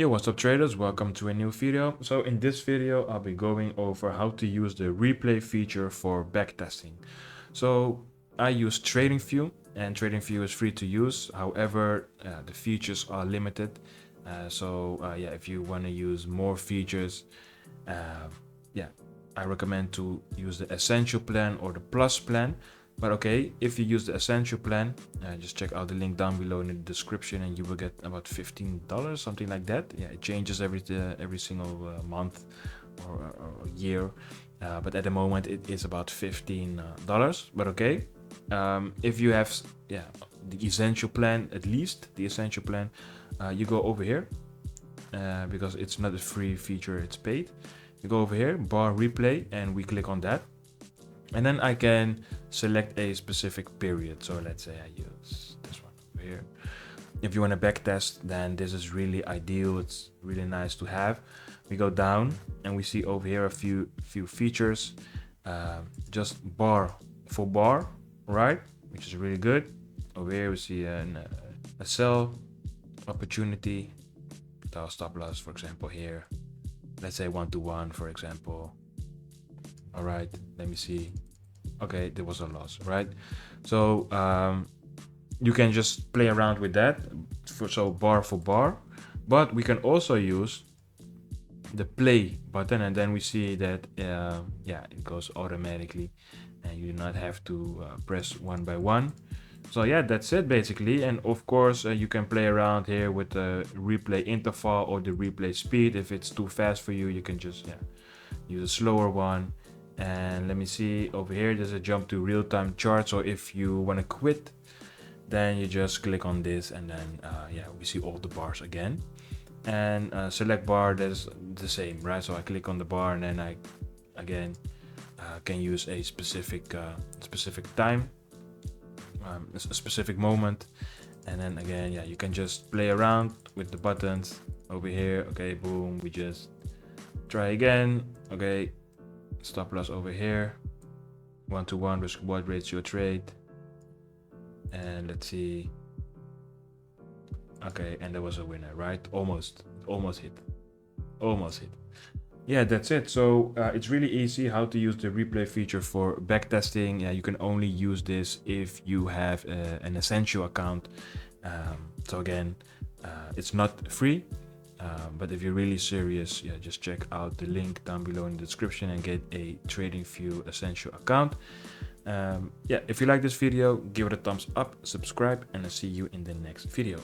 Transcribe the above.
Yo, what's up traders? Welcome to a new video. So in this video, I'll be going over how to use the replay feature for backtesting. So I use TradingView and TradingView is free to use. However, the features are limited. Yeah, if you want to use more features, yeah, I recommend to use the Essential plan or the Plus plan. But okay, if you use the Essential plan, just check out the link down below in the description and you will get about $15, something like that. Yeah, it changes every single month or year. But at the moment it is about $15. But okay, if you have the Essential plan, at least the Essential plan, you go over here because it's not a free feature, it's paid. You go over here, bar replay, and we click on that. And then I can select a specific period. So let's say I use this one over here. If you want to backtest, then this is really ideal. It's really nice to have. We go down and we see over here a few features. Just bar for bar, right? Which is really good. Over here we see a sell opportunity. Our stop loss, for example, here. Let's say 1-to-1, for example. All right, let me see. Okay, there was a loss, right? So you can just play around with that so bar for bar, but we can also use the play button and then we see that it goes automatically and you do not have to press one by one. So yeah, that's it basically. And of course you can play around here with the replay interval or the replay speed. If it's too fast for you, you can just use a slower one. And let me see over here, there's a jump to real-time chart. So if you want to quit, then you just click on this and then we see all the bars again. And select bar, that's the same, right? So I click on the bar and then I again can use a specific time, a specific moment. And then again, you can just play around with the buttons over here. Okay, boom, we just try again. Okay, stop loss over here, 1-to-1 risk reward ratio trade, and let's see. Okay, and there was a winner, right? Almost hit. Yeah, that's it. So it's really easy how to use the replay feature for backtesting. You can only use this if you have an Essential account. So again, it's not free. But if you're really serious, just check out the link down below in the description and get a TradingView Essential account. If you like this video, give it a thumbs up, subscribe, and I'll see you in the next video.